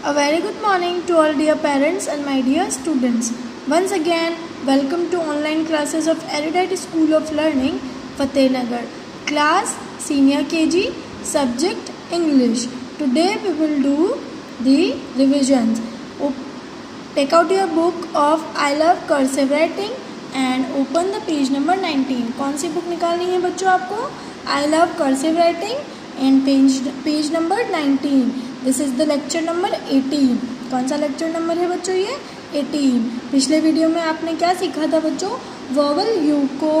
A very good morning to all dear parents and my dear students. Once again, welcome to online classes of Erudite School of Learning, Fatehnagar. Class Senior KG, Subject English. Today we will do the revisions. Take out your book of I Love Cursive Writing and open the page number 19. कौन सी book निकालनी है बच्चों आपको? I Love Cursive Writing and page number 19. This is the lecture number 18. कौन सा lecture number है बच्चों ये? 18. पिछले वीडियो में आपने क्या सीखा था बच्चों? वोवेल यू को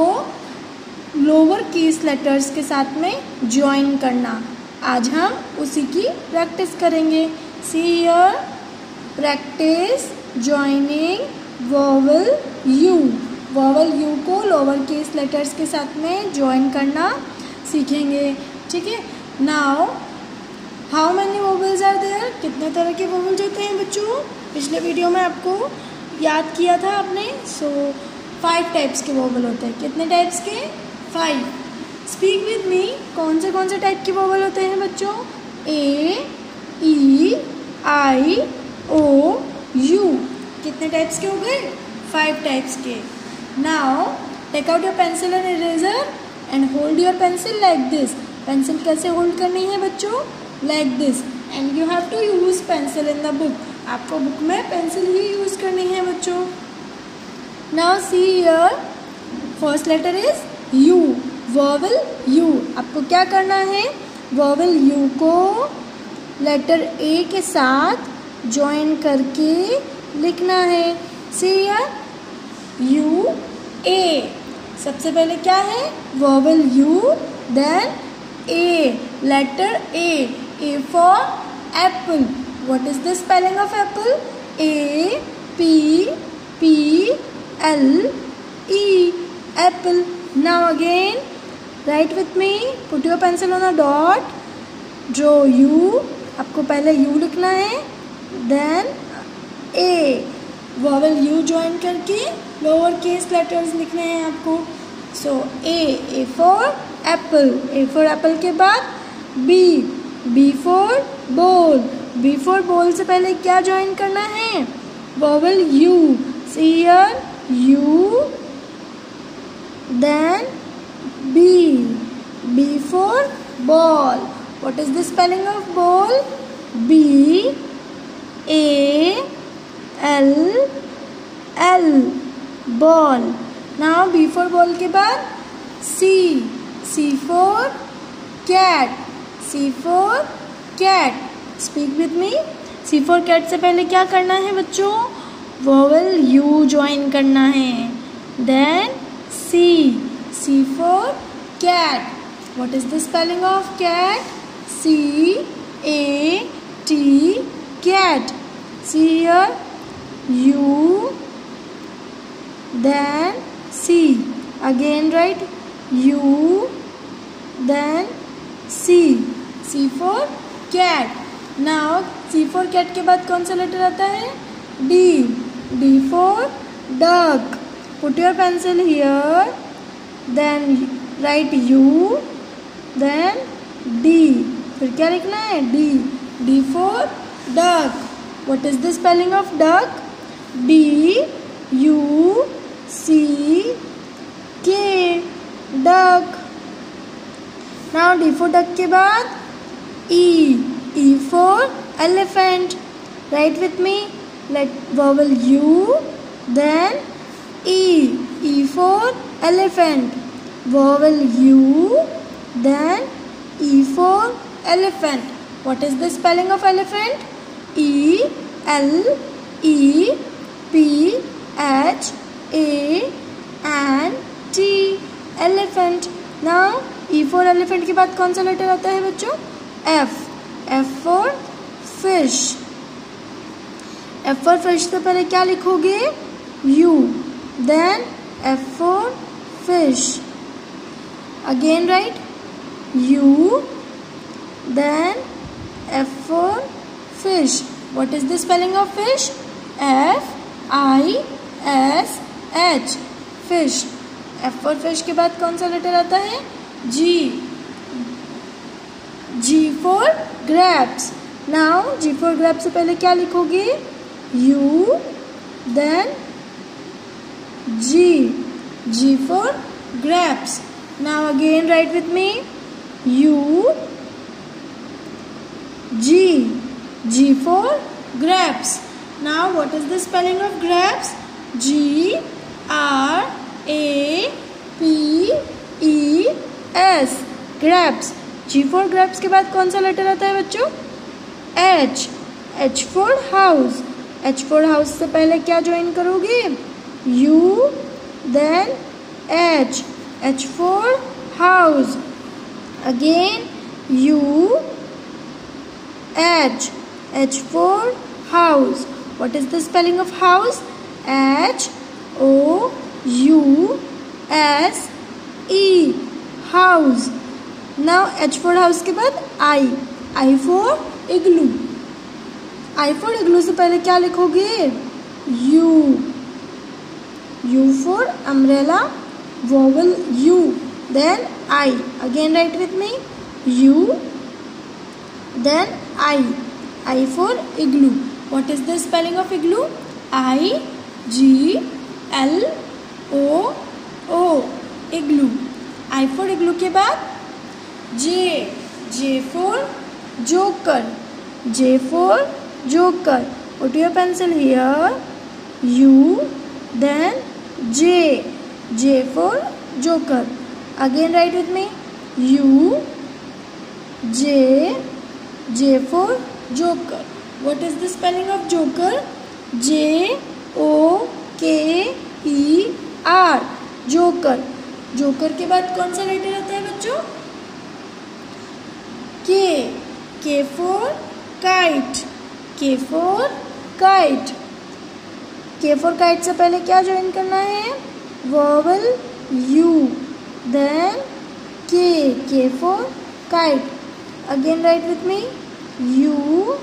लोअर केस लेटर्स के साथ में ज्वाइन करना. आज हम उसी की प्रैक्टिस करेंगे. See here, practice joining vowel U. Vowel U को लोअर केस लेटर्स के साथ में ज्वाइन करना सीखेंगे. ठीक है. Now how many vowels are there? कितने तरह के वोवेल्स होते हैं बच्चों? पिछले वीडियो में आपको याद किया था आपने. सो 5 टाइप्स के वोवेल होते हैं. कितने टाइप्स के? 5. Speak with me. कौन से टाइप के वोवेल होते हैं बच्चों? ए, ई, आई, ओ, यू. कितने टाइप्स के हो गए? 5 टाइप्स के. Now take out your pencil and eraser and hold your pencil like this. Pencil कैसे होल्ड करनी है बच्चों? Like this. And you have to use pencil in the book. आपको बुक में पेंसिल ही यूज करनी है बच्चों. Now see here, first letter is U. Vowel U. आपको क्या करना है? वोवेल यू को लेटर ए के साथ ज्वाइन करके लिखना है. See here, U A. सबसे पहले क्या है? Vowel U, then A, letter A. A for apple. What is the spelling of apple? A, P, P, L, E. Apple. Now again, write with me. Put your pencil on a dot. Draw U. आपको पहले U लिखना है. Then A. Vowel U join करके lower case letters लिखने हैं आपको. So A for apple. A for apple के बाद B. B for ball. B for ball से पहले क्या ज्वाइन करना है? vowel U. See here, U, then B. B for ball. What is the spelling of ball? B, A, L, L. Ball. Now B for ball के बाद C. C for cat. C for cat. Speak with me. C for cat से पहले क्या करना है बच्चों? Vowel U join करना है. Then C. C for cat. What is the spelling of cat? C, A, T, cat. See here, U, then C. Again write U, then C. C for cat. Now C for cat के बाद कौन सा letter आता है? D. D for duck. Put your pencil here. Then write U. Then D. फिर क्या लिखना है? D. D for duck. What is the spelling of duck? D, U, C, K. Duck. Now D for duck के बाद E. E for elephant. Write with me. Let vowel U, then E. E for elephant. Vowel U, then E for elephant. What is the spelling of elephant? E, L, E, P, H, A, N, T. Elephant. Now E for elephant के बाद कौन सा letter आता है बच्चों? F. F for fish. F for fish से पहले क्या लिखोगे? U. Then F for fish. Again write U. Then F for fish. What is the spelling of fish? F, I, S, H. Fish. F for fish के बाद कौन सा letter आता है? G. G for grapes. Now G for grab से पहले क्या लिखोगे? U, then G. G for grapes. Now again write with me. U, G. G for grapes. Now what is the spelling of grapes? G R A P E S. grapes. G for grapes के बाद कौन सा letter आता है बच्चों? H. H for house. H for house से पहले क्या ज्वाइन करोगे? U, then H. H for house. Again U, H. H for house. What is the spelling of house? H O U S E. house. Now H for house के बाद I. I for igloo. I for igloo से पहले क्या लिखोगे? U. U for umbrella, vowel U. Then I. Again write with me. U, then I. I for igloo. What is the spelling of igloo? I G L O O. igloo. I for igloo के बाद J. J for joker. J for joker. Put your pencil here. U, then J. J for joker. Again write with me. U, J. J for joker. What is the spelling of joker? J O K E R. joker. joker के बाद कौन सा letter आता है बच्चों? K. K for kite. K for kite. K for kite से पहले क्या ज्वाइन करना है? vowel U, then K. K for kite. Again write with me. U,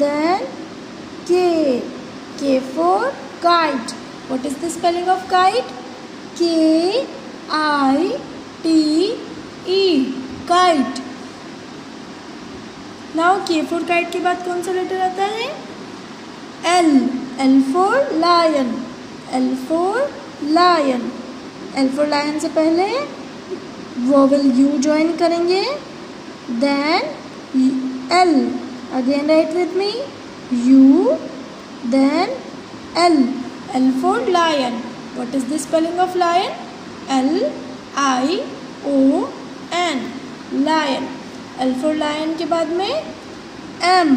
then K. K for kite. What is the spelling of kite? K I T E. kite. Now K for kite के बाद कौन सा letter आता है? L. L for lion. L for lion. L for lion से पहले vowel U join करेंगे. Then L. Again write with me. U, then L. L for lion. What is the spelling of lion? L I O N. lion. L for lion के बाद में M.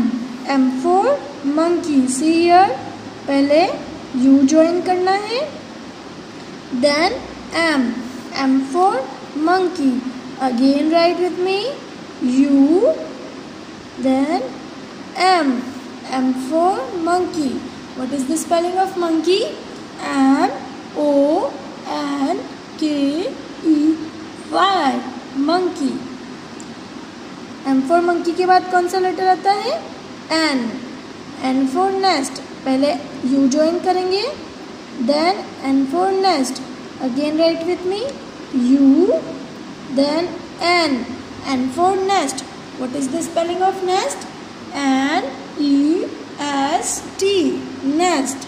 M for monkey. See here. पहले U join करना है. Then M. M for monkey. Again write with me. U, then M. M for monkey. What is the spelling of monkey? M O N K E Y. monkey. M for monkey के बाद कौन सा letter आता है? N. N for nest. पहले U join करेंगे. Then N for nest. Again write with me. U, then N. N for nest. What is the spelling of nest? N E S T. nest.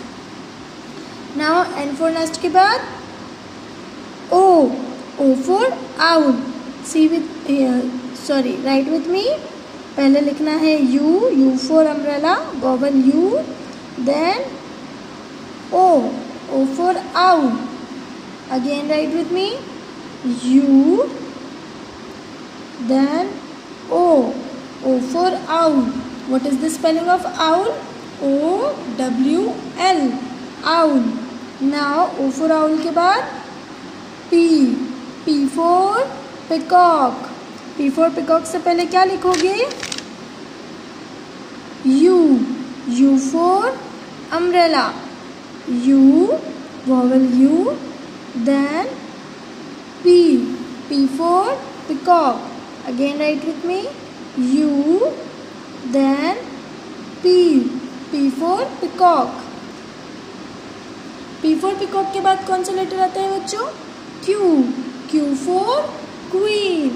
Now N for nest के बाद O. O for owl. See with write with me. पहले लिखना है U. U for umbrella, vowel U. Then O. O for owl. Again write with me. U, then O. O for owl. What is the spelling of owl? O W L. owl. Now O for owl के बाद P. P for peacock. P for peacock से पहले क्या लिखोगे? U. U for umbrella. U, vowel U. Then P. P for peacock. Again write with me. U, then P. P for peacock. P for peacock के बाद कौन सा letter आता है बच्चों? Q. Q for queen.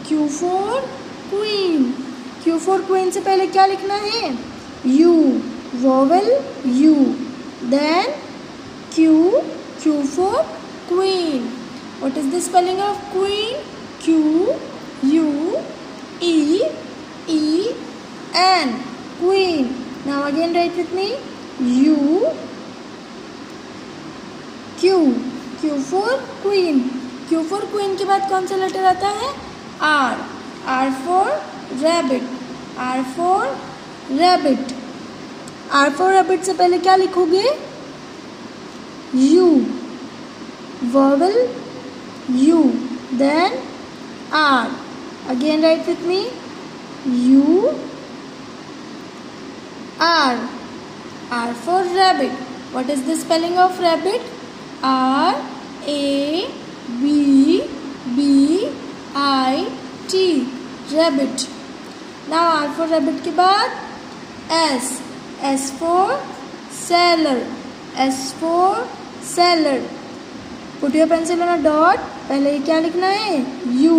Q for queen. Q for queen से पहले क्या लिखना है? U, vowel U. Then Q, Q for queen. What is the spelling of queen? Q, U, E, E, N. Queen. Now again write with me. U, Q. Q for queen. Q for queen के बाद कौन सा letter आता है? R. R for rabbit. R for rabbit. R for rabbit से पहले क्या लिखोगे? U. Vowel U. Then R. Again write with me. U, R. R for rabbit. What is the spelling of rabbit? R, A, B, B, I, T. Rabbit. Now R for rabbit के बाद S. S for sailor. S for sailor. Put your pencil on a dot. पहले ये क्या लिखना है? U.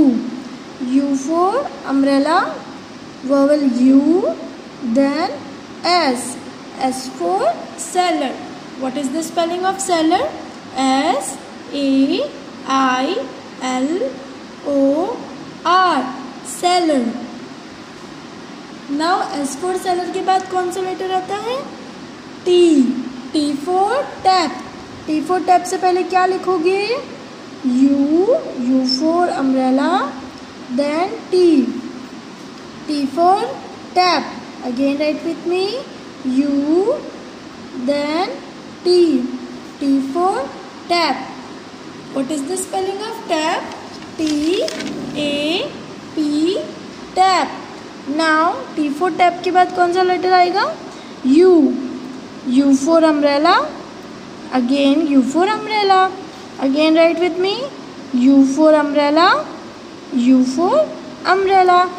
U for umbrella. Vowel U. Then S. S for sailor. What is the spelling of sailor? S, A, I, L, O, R. Sailor. Now S for sailor के बाद कौन सा letter आता है? T. T for tap. T for tap से पहले क्या लिखोगे? U. U for umbrella. Then T. T for tap. Again write with me. U. Then T. T for tap. What is the spelling of tap? T, A, P, tap. Now T for tap के बाद कौन सा letter आएगा? U. U for umbrella. Again U for umbrella. Again write with me. U for umbrella. U for umbrella.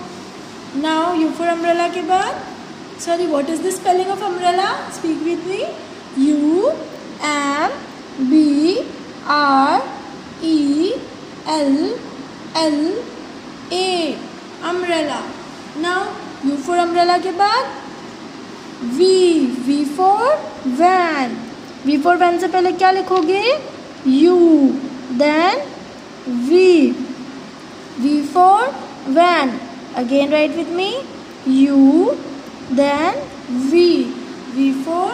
Now U for umbrella के बाद, sorry, what is the spelling of umbrella? Speak with me. U, M, B, R, E, L, L, A. Umbrella. Now U for umbrella के बाद V. V for van. V for van से पहले क्या लिखोगे? U. Then V. V for van. Again write with me. U. Then V. V for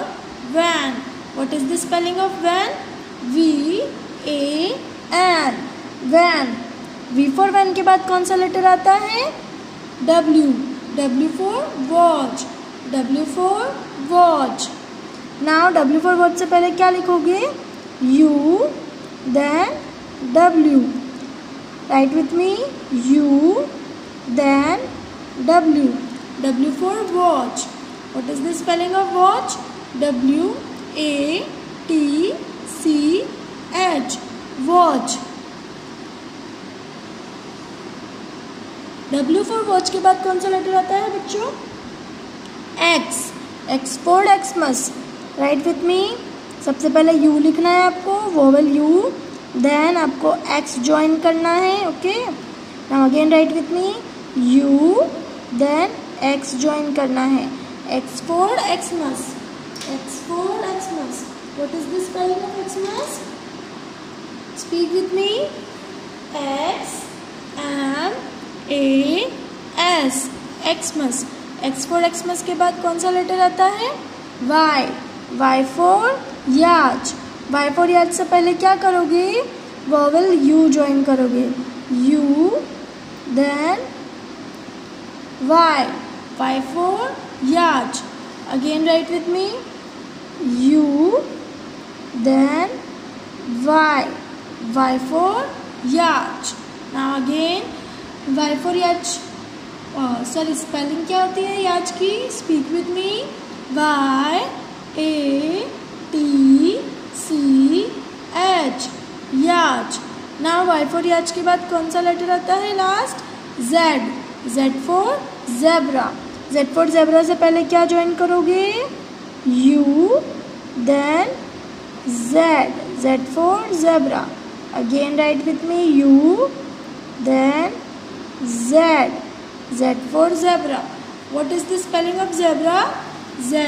van. What is the spelling of van? V, A, N. Van. V for van के बाद कौन सा letter आता है? W. W for watch. W for watch. Now W for watch से पहले क्या लिखोगे? U. Then W. Write with me. U. Then W. W for watch. What is the spelling of watch? W, A, T, C, H. Watch. W for watch के बाद कौन सा letter आता है बच्चों? X. X for Xmas. Write with me. सबसे पहले U लिखना है आपको, vowel U. Then आपको X join करना है, okay? Now again write with me. U. Then X join करना है. X for Xmas. X for Xmas. What is the spelling of Xmas? Speak with me. X, M, A, S. Xmas. X for Xmas के बाद कौन सा letter आता है? Y. Y for याच. Y for याच से पहले क्या करोगे? Vowel U join करोगे. U. Then Y. Y for yacht. Again write with me. U. Then Y. Y for yacht. Now again Y for yacht. Sorry, spelling क्या होती है yacht की? Speak with me. Y, A, T, C, H. Yacht. Now Y for yacht के बाद कौन सा letter आता है last? Z. Z for zebra. Z for zebra से पहले क्या ज्वाइन करोगे? U. Then Z. Z for zebra. Again write with me. U. Then Z. Z for zebra. What is the spelling of zebra? Z-E-B-R-A.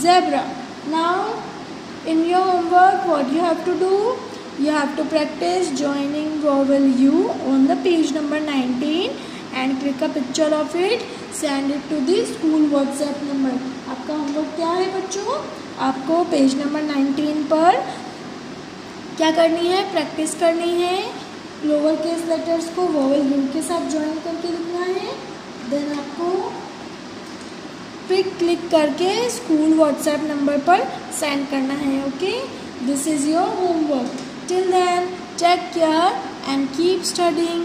Zebra. Now in your homework, what you have to do? You have to practice joining vowel U on the page number 19 and click a picture of it. Send it to the school WhatsApp number. आपका homework क्या है बच्चों? आपको page number 19 पर क्या करनी है? Practice करनी है। लोअर केस लेटर्स को वोवेल यू के साथ ज्वाइन करके लिखना है। देन आपको फिर क्लिक करके स्कूल व्हाट्सएप नंबर पर सेंड करना है। Okay, this is your homework. Till then take care and keep studying.